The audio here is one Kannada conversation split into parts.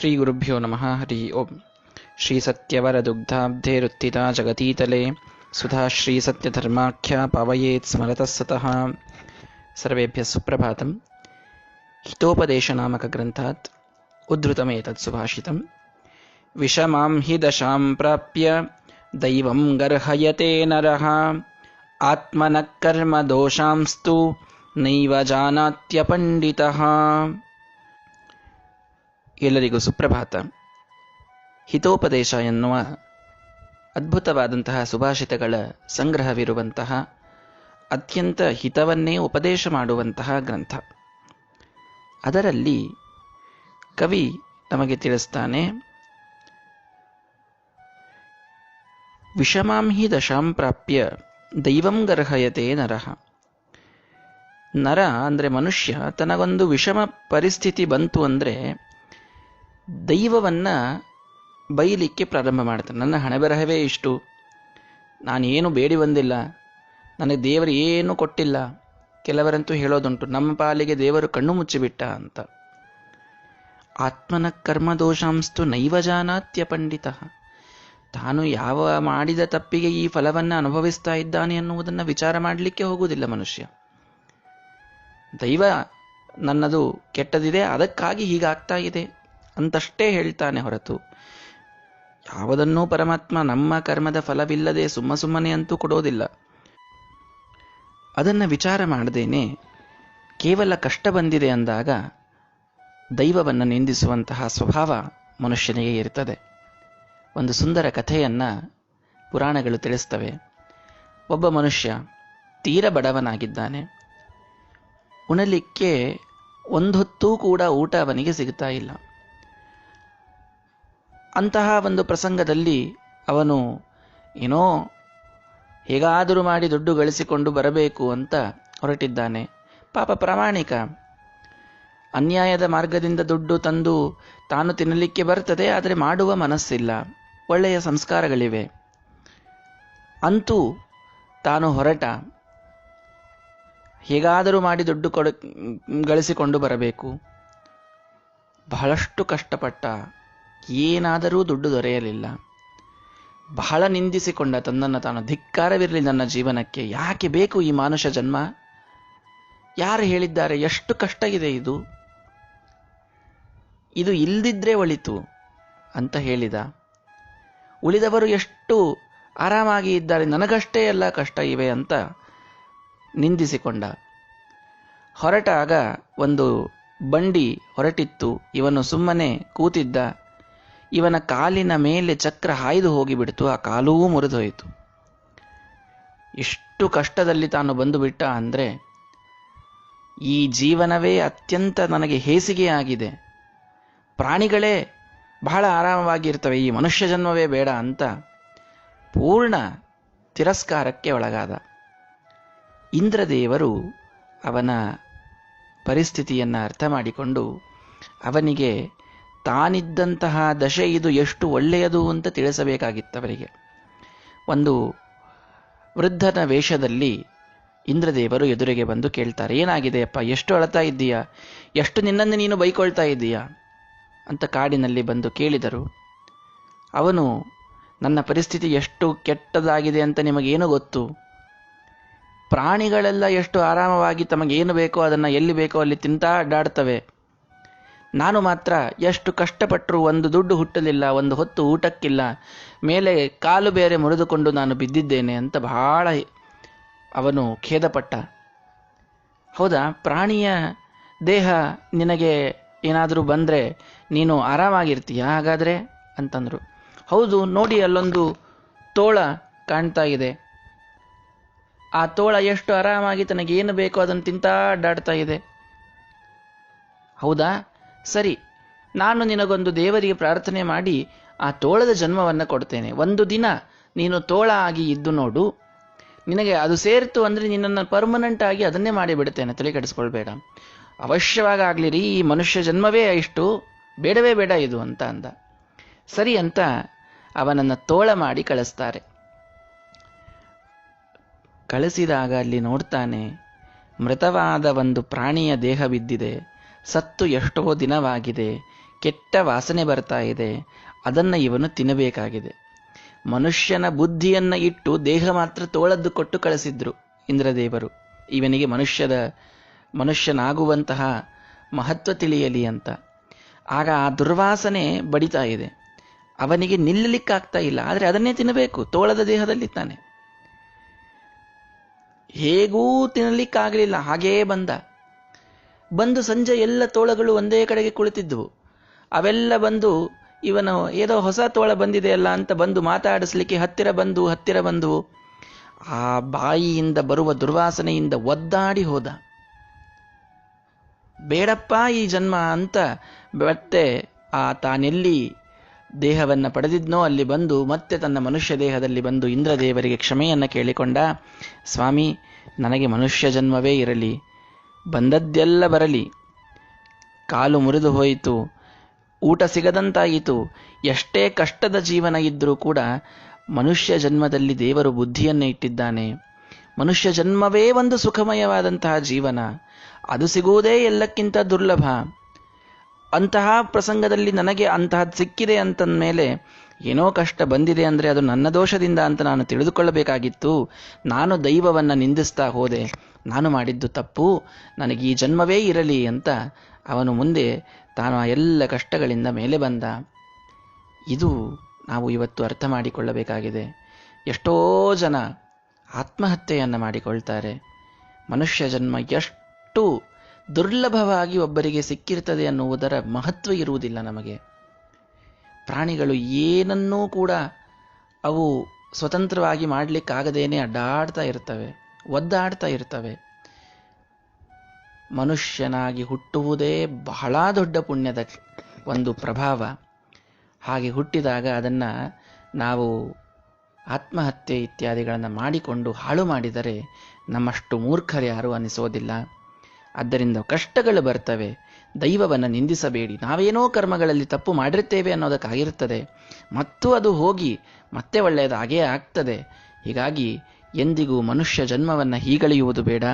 ಶ್ರೀ ಗುರುಭ್ಯೋ ನಮಃ. ಹರಿ ಓಂ. ಶ್ರೀ ಸತ್ಯವರ ದುಗ್ಧಾಬ್ಧೇರುತ್ಥಿತ ಜಗತೀತಲೆ ಸುಧಾ ಶ್ರೀ ಸತ್ಯಧರ್ಮಾಖ್ಯ ಪಾವಯೇತ್ ಸ್ಮರತಃ ಸತಃ. ಸರ್ವೇಭ್ಯಃ ಸುಪ್ರಭಾತಂ. ಹಿತೋಪದೇಶ ನಾಮಕ ಗ್ರಂಥಾತ್ ಉದ್ಧೃತಮೇತತ್ ಸುಭಾಷಿತಂ. ವಿಷಮಾಂ ಹಿ ದಶಾಂ ಪ್ರಾಪ್ಯ ದೈವಂ ಗರ್ಹಯತೆ ನರಃ ಆತ್ಮನಃ ಕರ್ಮ ದೋಷಾಂಸ್ತು ನೈವ ಜಾನಾತ್ಯ ಪಂಡಿತಃ. ಎಲ್ಲರಿಗೂ ಸುಪ್ರಭಾತ. ಹಿತೋಪದೇಶ ಎನ್ನುವ ಅದ್ಭುತವಾದಂತಹ ಸುಭಾಷಿತಗಳ ಸಂಗ್ರಹವಿರುವಂತಹ ಅತ್ಯಂತ ಹಿತವನ್ನೇ ಉಪದೇಶ ಮಾಡುವಂತಹ ಗ್ರಂಥ. ಅದರಲ್ಲಿ ಕವಿ ನಮಗೆ ತಿಳಿಸ್ತಾನೆ, ವಿಷಮಾಂ ಹಿ ದಶಾಂ ಪ್ರಾಪ್ಯ ದೈವಂ ಗರ್ಹಯತೆ ನರಃ. ನರ ಅಂದರೆ ಮನುಷ್ಯ ತನಗೊಂದು ವಿಷಮ ಪರಿಸ್ಥಿತಿ ಬಂತು ಅಂದರೆ ದೈವವನ್ನ ಬೈಲಿಕ್ಕೆ ಪ್ರಾರಂಭ ಮಾಡ್ತಾನೆ. ನನ್ನ ಹಣೆಬರಹವೇ ಇಷ್ಟು, ನಾನೇನು ಬೇಡಿ ಬಂದಿಲ್ಲ, ನನಗೆ ದೇವರು ಏನು ಕೊಟ್ಟಿಲ್ಲ. ಕೆಲವರಂತೂ ಹೇಳೋದುಂಟು, ನಮ್ಮ ಪಾಲಿಗೆ ದೇವರು ಕಣ್ಣು ಮುಚ್ಚಿಬಿಟ್ಟ ಅಂತ. ಆತ್ಮನ ಕರ್ಮದೋಷಾಂಸ್ತು ನೈವ ಜಾನಾತ್ಯ ಪಂಡಿತ. ತಾನು ಯಾವ ಮಾಡಿದ ತಪ್ಪಿಗೆ ಈ ಫಲವನ್ನು ಅನುಭವಿಸ್ತಾ ಇದ್ದಾನೆ ಅನ್ನುವುದನ್ನು ವಿಚಾರ ಮಾಡಲಿಕ್ಕೆ ಹೋಗುವುದಿಲ್ಲ ಮನುಷ್ಯ. ದೈವ ನನ್ನದು ಕೆಟ್ಟದಿದೆ, ಅದಕ್ಕಾಗಿ ಹೀಗಾಗ್ತಾ ಇದೆ ಅಂತಷ್ಟೇ ಹೇಳ್ತಾನೆ ಹೊರತು ಯಾವುದನ್ನೂ ಪರಮಾತ್ಮ ನಮ್ಮ ಕರ್ಮದ ಫಲವಿಲ್ಲದೆ ಸುಮ್ಮನೆ ಅಂತೂ ಕೊಡೋದಿಲ್ಲ. ಅದನ್ನು ವಿಚಾರ ಮಾಡದೇನೆ ಕೇವಲ ಕಷ್ಟ ಬಂದಿದೆ ಅಂದಾಗ ದೈವವನ್ನು ನಿಂದಿಸುವಂತಹ ಸ್ವಭಾವ ಮನುಷ್ಯನಿಗೆ ಇರ್ತದೆ. ಒಂದು ಸುಂದರ ಕಥೆಯನ್ನ ಪುರಾಣಗಳು ತಿಳಿಸ್ತವೆ. ಒಬ್ಬ ಮನುಷ್ಯ ತೀರ ಬಡವನಾಗಿದ್ದಾನೆ. ಉಣಲಿಕ್ಕೆ ಒಂದೊತ್ತೂ ಕೂಡ ಊಟ ಅವನಿಗೆ ಸಿಗ್ತಾ ಇಲ್ಲ. ಅಂತಹ ಒಂದು ಪ್ರಸಂಗದಲ್ಲಿ ಅವನು ಏನೋ ಹೇಗಾದರೂ ಮಾಡಿ ದುಡ್ಡು ಗಳಿಸಿಕೊಂಡು ಬರಬೇಕು ಅಂತ ಹೊರಟಿದ್ದಾನೆ. ಪಾಪ ಪ್ರಾಮಾಣಿಕ, ಅನ್ಯಾಯದ ಮಾರ್ಗದಿಂದ ದುಡ್ಡು ತಂದು ತಾನು ತಿನ್ನಲಿಕ್ಕೆ ಬರ್ತದೆ, ಆದರೆ ಮಾಡುವ ಮನಸ್ಸಿಲ್ಲ, ಒಳ್ಳೆಯ ಸಂಸ್ಕಾರಗಳಿವೆ. ಅಂತೂ ತಾನು ಹೊರಟ, ಹೇಗಾದರೂ ಮಾಡಿ ದುಡ್ಡು ಗಳಿಸಿಕೊಂಡು ಬರಬೇಕು. ಬಹಳಷ್ಟು ಕಷ್ಟಪಟ್ಟ, ಏನಾದರೂ ದುಡ್ಡು ದೊರೆಯಲಿಲ್ಲ. ಬಹಳ ನಿಂದಿಸಿಕೊಂಡ, ತನ್ನನ್ನು ತಾನು, ಧಿಕ್ಕಾರವಿರಲಿ ನನ್ನ ಜೀವನಕ್ಕೆ, ಯಾಕೆ ಬೇಕು ಈ ಮಾನುಷ ಜನ್ಮ, ಯಾರು ಹೇಳಿದ್ದಾರೆ, ಎಷ್ಟು ಕಷ್ಟ ಇದೆ ಇದು ಇಲ್ದಿದ್ರೆ ಒಳಿತು ಅಂತ ಹೇಳಿದ. ಉಳಿದವರು ಎಷ್ಟು ಆರಾಮಾಗಿ ಇದ್ದಾರೆ, ನನಗಷ್ಟೇ ಎಲ್ಲ ಕಷ್ಟ ಇವೆ ಅಂತ ನಿಂದಿಸಿಕೊಂಡ. ಹೊರಟಾಗ ಒಂದು ಬಂಡಿ ಹೊರಟಿತ್ತು. ಇವನು ಸುಮ್ಮನೆ ಕೂತಿದ್ದ. ಇವನ ಕಾಲಿನ ಮೇಲೆ ಚಕ್ರ ಹಾಯ್ದು ಹೋಗಿಬಿಡ್ತು. ಆ ಕಾಲೂ ಮುರಿದೋಯಿತು. ಎಷ್ಟು ಕಷ್ಟದಲ್ಲಿ ತಾನು ಬಂದು ಬಿಟ್ಟ ಅಂದರೆ, ಈ ಜೀವನವೇ ಅತ್ಯಂತ ನನಗೆ ಹೇಸಿಗೆಯಾಗಿದೆ, ಪ್ರಾಣಿಗಳೇ ಬಹಳ ಆರಾಮವಾಗಿರ್ತವೆ, ಈ ಮನುಷ್ಯ ಜನ್ಮವೇ ಬೇಡ ಅಂತ ಪೂರ್ಣ ತಿರಸ್ಕಾರಕ್ಕೆ ಒಳಗಾದ. ಇಂದ್ರದೇವರು ಅವನ ಪರಿಸ್ಥಿತಿಯನ್ನು ಅರ್ಥ ಮಾಡಿಕೊಂಡು ಅವನಿಗೆ ತಾನಿದ್ದಂತಹ ದಶೆ ಇದು ಎಷ್ಟು ಒಳ್ಳೆಯದು ಅಂತ ತಿಳಿಸಬೇಕಾಗಿತ್ತವರಿಗೆ. ಒಂದು ವೃದ್ಧನ ವೇಷದಲ್ಲಿ ಇಂದ್ರದೇವರು ಎದುರಿಗೆ ಬಂದು ಕೇಳ್ತಾರೆ, ಏನಾಗಿದೆಯಪ್ಪ, ಎಷ್ಟು ಅಳ್ತಾ ಇದ್ದೀಯಾ, ಎಷ್ಟು ನಿನ್ನನ್ನು ನೀನು ಬೈಕೊಳ್ತಾ ಇದ್ದೀಯಾ ಅಂತ ಕಾಡಿನಲ್ಲಿ ಬಂದು ಕೇಳಿದರು. ಅವನು, ನನ್ನ ಪರಿಸ್ಥಿತಿ ಎಷ್ಟು ಕೆಟ್ಟದಾಗಿದೆ ಅಂತ ನಿಮಗೇನು ಗೊತ್ತು, ಪ್ರಾಣಿಗಳೆಲ್ಲ ಎಷ್ಟು ಆರಾಮವಾಗಿ ತಮಗೇನು ಬೇಕೋ ಅದನ್ನು ಎಲ್ಲಿ ಬೇಕೋ ಅಲ್ಲಿ ತಿಂತಾ ಅಡ್ಡಾಡ್ತವೆ, ನಾನು ಮಾತ್ರ ಎಷ್ಟು ಕಷ್ಟಪಟ್ಟರೂ ಒಂದು ದುಡ್ಡು ಹುಟ್ಟಲಿಲ್ಲ, ಒಂದು ಹೊತ್ತು ಊಟಕ್ಕಿಲ್ಲ, ಮೇಲೆ ಕಾಲು ಬೇರೆ ಮುರಿದುಕೊಂಡು ನಾನು ಬಿದ್ದಿದ್ದೇನೆ ಅಂತ ಬಹಳ ಅವನು ಖೇದಪಟ್ಟ. ಹೌದಾ, ಪ್ರಾಣಿಯ ದೇಹ ನಿನಗೆ ಏನಾದರೂ ಬಂದರೆ ನೀನು ಆರಾಮಾಗಿರ್ತೀಯ ಹಾಗಾದರೆ ಅಂತಂದರು. ಹೌದು, ನೋಡಿ ಅಲ್ಲೊಂದು ತೋಳ ಕಾಣ್ತಾ ಇದೆ, ಆ ತೋಳ ಎಷ್ಟು ಆರಾಮಾಗಿ ತನಗೇನು ಬೇಕೋ ಅದನ್ನು ತಿಂತಾ ಅಡ್ಡಾಡ್ತಾ ಇದೆ. ಹೌದಾ, ಸರಿ, ನಾನು ನಿನಗೊಂದು ದೇವರಿಗೆ ಪ್ರಾರ್ಥನೆ ಮಾಡಿ ಆ ತೋಳದ ಜನ್ಮವನ್ನು ಕೊಡ್ತೇನೆ. ಒಂದು ದಿನ ನೀನು ತೋಳ ಆಗಿ ಇದ್ದು ನೋಡು, ನಿನಗೆ ಅದು ಸೇರಿತು ಅಂದರೆ ನಿನ್ನನ್ನು ಪರ್ಮನೆಂಟ್ ಆಗಿ ಅದನ್ನೇ ಮಾಡಿಬಿಡ್ತೇನೆ, ತಲೆ ಕೆಡಿಸ್ಕೊಳ್ಬೇಡ, ಅವಶ್ಯವಾಗಿ ಆಗಲಿರಿ, ಈ ಮನುಷ್ಯ ಜನ್ಮವೇ ಇಷ್ಟು, ಬೇಡವೇ ಬೇಡ ಇದು ಅಂತ ಅಂದ. ಸರಿ ಅಂತ ಅವನನ್ನು ತೋಳ ಮಾಡಿ ಕಳಿಸ್ತಾರೆ. ಕಳಿಸಿದಾಗ ಅಲ್ಲಿ ನೋಡ್ತಾನೆ, ಮೃತವಾದ ಒಂದು ಪ್ರಾಣಿಯ ದೇಹ ಬಿದ್ದಿದೆ, ಸತ್ತು ಎಷ್ಟೋ ದಿನವಾಗಿದೆ, ಕೆಟ್ಟ ವಾಸನೆ ಬರ್ತಾ ಇದೆ, ಅದನ್ನು ಇವನು ತಿನ್ನಬೇಕಾಗಿದೆ. ಮನುಷ್ಯನ ಬುದ್ಧಿಯನ್ನ ಇಟ್ಟು ದೇಹ ಮಾತ್ರ ತೋಳದ್ದು ಕೊಟ್ಟು ಕಳಿಸಿದ್ರು ಇಂದ್ರದೇವರು, ಇವನಿಗೆ ಮನುಷ್ಯನಾಗುವಂತಹ ಮಹತ್ವ ತಿಳಿಯಲಿ ಅಂತ. ಆಗ ಆ ದುರ್ವಾಸನೆ ಬಡಿತಾ ಇದೆ, ಅವನಿಗೆ ನಿಲ್ಲಲಿಕ್ಕಾಗ್ತಾ ಇಲ್ಲ. ಆದರೆ ಅದನ್ನೇ ತಿನ್ನಬೇಕು, ತೋಳದ ದೇಹದಲ್ಲಿದ್ದಾನೆ. ಹೇಗೂ ತಿನ್ನಲಿಕ್ಕಾಗಲಿಲ್ಲ, ಹಾಗೇ ಬಂದು ಸಂಜೆ ಎಲ್ಲ ತೋಳಗಳು ಒಂದೇ ಕಡೆಗೆ ಕುಳಿತಿದ್ವು. ಅವೆಲ್ಲ ಬಂದು ಇವನು ಏನೋ ಹೊಸ ತೋಳ ಬಂದಿದೆಯಲ್ಲ ಅಂತ ಬಂದು ಮಾತಾಡಿಸ್ಲಿಕ್ಕೆ ಹತ್ತಿರ ಬಂದು ಆ ಬಾಯಿಯಿಂದ ಬರುವ ದುರ್ವಾಸನೆಯಿಂದ ಒದ್ದಾಡಿ ಹೋದ. ಬೇಡಪ್ಪ ಈ ಜನ್ಮ ಅಂತ ಮತ್ತೆ ತಾನೆಲ್ಲಿ ದೇಹವನ್ನು ಪಡೆದಿದ್ನೋ ಅಲ್ಲಿ ಬಂದು ಮತ್ತೆ ತನ್ನ ಮನುಷ್ಯ ದೇಹದಲ್ಲಿ ಬಂದು ಇಂದ್ರದೇವರಿಗೆ ಕ್ಷಮೆಯನ್ನು ಕೇಳಿಕೊಂಡ. ಸ್ವಾಮಿ, ನನಗೆ ಮನುಷ್ಯ ಜನ್ಮವೇ ಇರಲಿ, ಬಂದದ್ದೆಲ್ಲ ಬರಲಿ. ಕಾಲು ಮುರಿದು ಹೋಯಿತು, ಊಟ ಸಿಗದಂತಾಯಿತು, ಎಷ್ಟೇ ಕಷ್ಟದ ಜೀವನ ಇದ್ದರೂ ಕೂಡ ಮನುಷ್ಯ ಜನ್ಮದಲ್ಲಿ ದೇವರು ಬುದ್ಧಿಯನ್ನು ಇಟ್ಟಿದ್ದಾನೆ. ಮನುಷ್ಯ ಜನ್ಮವೇ ಒಂದು ಸುಖಮಯವಾದಂತಹ ಜೀವನ, ಅದು ಸಿಗುವುದೇ ಎಲ್ಲಕ್ಕಿಂತ ದುರ್ಲಭ. ಅಂತಹ ಪ್ರಸಂಗದಲ್ಲಿ ನನಗೆ ಅಂತಹದ್ದು ಸಿಕ್ಕಿದೆ ಅಂತಂದಮೇಲೆ ಏನೋ ಕಷ್ಟ ಬಂದಿದೆ ಅಂದರೆ ಅದು ನನ್ನ ದೋಷದಿಂದ ಅಂತ ನಾನು ತಿಳಿದುಕೊಳ್ಳಬೇಕಾಗಿತ್ತು. ನಾನು ದೈವವನ್ನು ನಿಂದಿಸ್ತಾ ಹೋದೆ, ನಾನು ಮಾಡಿದ್ದು ತಪ್ಪು, ನನಗೆ ಈ ಜನ್ಮವೇ ಇರಲಿ ಅಂತ ಅವನು ಮುಂದೆ ತಾನು ಆ ಎಲ್ಲ ಕಷ್ಟಗಳಿಂದ ಮೇಲೆ ಬಂದ. ಇದು ನಾವು ಇವತ್ತು ಅರ್ಥ ಮಾಡಿಕೊಳ್ಳಬೇಕಾಗಿದೆ. ಎಷ್ಟೋ ಜನ ಆತ್ಮಹತ್ಯೆಯನ್ನು ಮಾಡಿಕೊಳ್ತಾರೆ. ಮನುಷ್ಯ ಜನ್ಮ ಎಷ್ಟು ದುರ್ಲಭವಾಗಿ ಒಬ್ಬರಿಗೆ ಸಿಕ್ಕಿರ್ತದೆ ಅನ್ನುವುದರ ಮಹತ್ವ ಇರುವುದಿಲ್ಲ ನಮಗೆ. ಪ್ರಾಣಿಗಳು ಏನನ್ನೂ ಕೂಡ ಅವು ಸ್ವತಂತ್ರವಾಗಿ ಮಾಡಲಿಕ್ಕಾಗದೇನೆ ಅಡ್ಡಾಡ್ತಾ ಇರ್ತವೆ, ಒದ್ದಾಡ್ತಾ ಇರ್ತವೆ. ಮನುಷ್ಯನಾಗಿ ಹುಟ್ಟುವುದೇ ಬಹಳ ದೊಡ್ಡ ಪುಣ್ಯದ ಒಂದು ಪ್ರಭಾವ. ಹಾಗೆ ಹುಟ್ಟಿದಾಗ ಅದನ್ನು ನಾವು ಆತ್ಮಹತ್ಯೆ ಇತ್ಯಾದಿಗಳನ್ನು ಮಾಡಿಕೊಂಡು ಹಾಳು ಮಾಡಿದರೆ ನಮ್ಮಷ್ಟು ಮೂರ್ಖರು ಯಾರೂ ಅನಿಸೋದಿಲ್ಲ. ಆದ್ದರಿಂದ ಕಷ್ಟಗಳು ಬರ್ತವೆ, ದೈವವನ್ನು ನಿಂದಿಸಬೇಡಿ. ನಾವೇನೋ ಕರ್ಮಗಳಲ್ಲಿ ತಪ್ಪು ಮಾಡಿರ್ತೇವೆ ಅನ್ನೋದಕ್ಕಾಗಿರ್ತದೆ, ಮತ್ತು ಅದು ಹೋಗಿ ಮತ್ತೆ ಒಳ್ಳೆಯದಾಗೇ ಆಗ್ತದೆ. ಹೀಗಾಗಿ ಎಂದಿಗೂ ಮನುಷ್ಯ ಜನ್ಮವನ್ನು ಹೀಗಳೆಯುವುದು ಬೇಡ.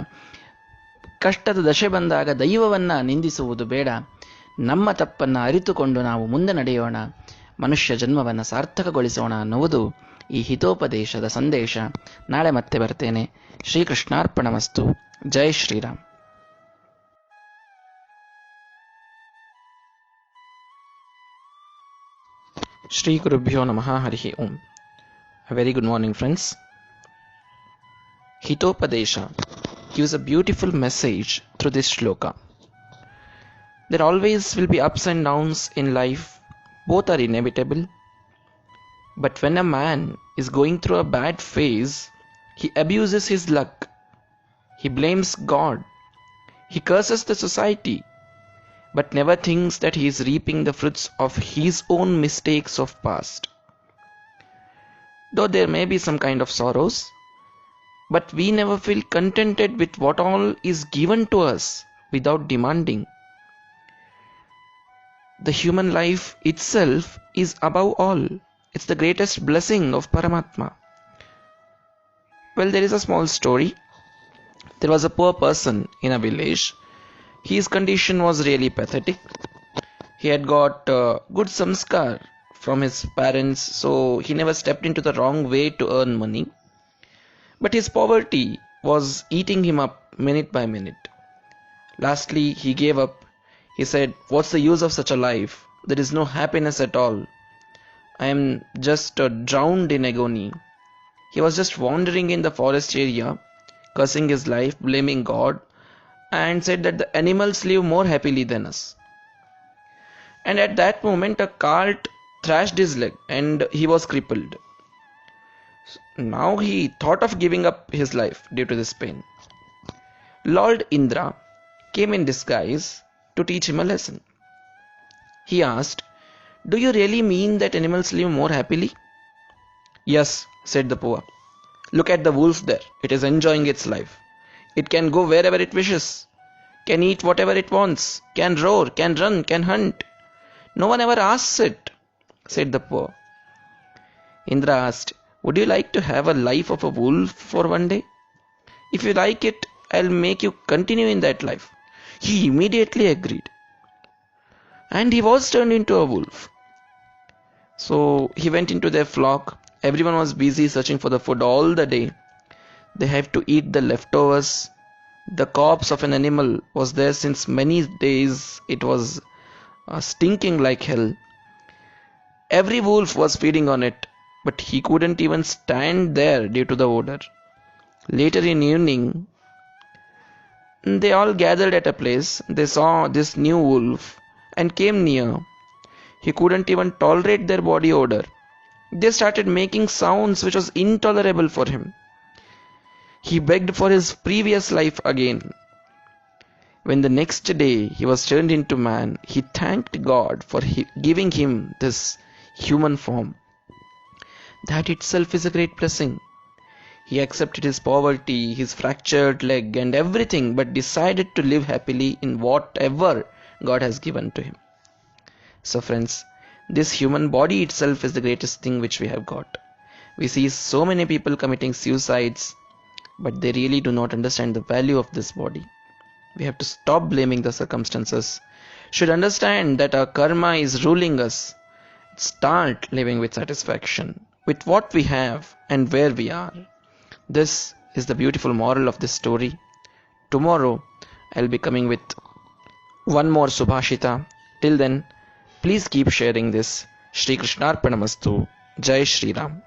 ಕಷ್ಟದ ದಶೆ ಬಂದಾಗ ದೈವವನ್ನು ನಿಂದಿಸುವುದು ಬೇಡ. ನಮ್ಮ ತಪ್ಪನ್ನು ಅರಿತುಕೊಂಡು ನಾವು ಮುಂದೆ ನಡೆಯೋಣ, ಮನುಷ್ಯ ಜನ್ಮವನ್ನು ಸಾರ್ಥಕಗೊಳಿಸೋಣ ಅನ್ನುವುದು ಈ ಹಿತೋಪದೇಶದ ಸಂದೇಶ. ನಾಳೆ ಮತ್ತೆ ಬರ್ತೇನೆ. ಶ್ರೀಕೃಷ್ಣಾರ್ಪಣಮಸ್ತು. ಜೈ ಶ್ರೀರಾಮ್. ಶ್ರೀ ಗುರುಭ್ಯೋ ನಮಃ. ಹರಿ ಓಂ. Very good morning friends. Hitopadesha gives a beautiful message through this shloka. There always will be ups and downs in life. Both are inevitable. But when a man is going through a bad phase, he abuses his luck. He blames God. He curses the society, but never thinks that he is reaping the fruits of his own mistakes of past. Though there may be some kind of sorrows, but we never feel contented with what all is given to us without demanding. The human life itself is above all. It's the greatest blessing of Paramatma. Well, there is a small story. There was a poor person in a village. His condition was really pathetic. He had got good samskar from his parents, so he never stepped into the wrong way to earn money. But his poverty was eating him up minute by minute. Lastly, he gave up. He said, "What's the use of such a life? There is no happiness at all. I am just drowned in agony." He was just wandering in the forest area, cursing his life, blaming God, and said that the animals live more happily than us. And at that moment, a cart thrashed his leg and he was crippled. Now he thought of giving up his life due to this pain. Lord Indra came in disguise to teach him a lesson. He asked, "Do you really mean that animals live more happily?" "Yes," said the poor. "Look at the wolf there. It is enjoying its life. It can go wherever it wishes, can eat whatever it wants, can roar, can run, can hunt. No one ever asks it," said the poor. Indra asked, "Would you like to have a life of a wolf for one day? If you like it, I'll make you continue in that life." He immediately agreed. and he was turned into a wolf. So he went into their flock. Everyone was busy searching for the food all the day. They have to eat the leftovers. The corpse of an animal was there since many days. It was stinking like hell. Every wolf was feeding on it, but he couldn't even stand there due to the odor. Later in evening, they all gathered at a place. They saw this new wolf and came near. He couldn't even tolerate their body odor. They started making sounds which was intolerable for him. He begged for his previous life again. When the next day he was turned into man, he thanked God for giving him this human form. That itself is a great blessing. He accepted his poverty, his fractured leg, and everything, but decided to live happily in whatever God has given to him. So friends, this human body itself is the greatest thing which we have got. We see so many people committing suicides, but they really do not understand the value of this body. We have to stop blaming the circumstances. Should understand that our karma is ruling us. Start living with satisfaction with what we have and where we are. This is the beautiful moral of this story. Tomorrow I'll be coming with one more Subhashita. Till then, please keep sharing this. Shri Krishnarpanamastu. Jai Shri Ram.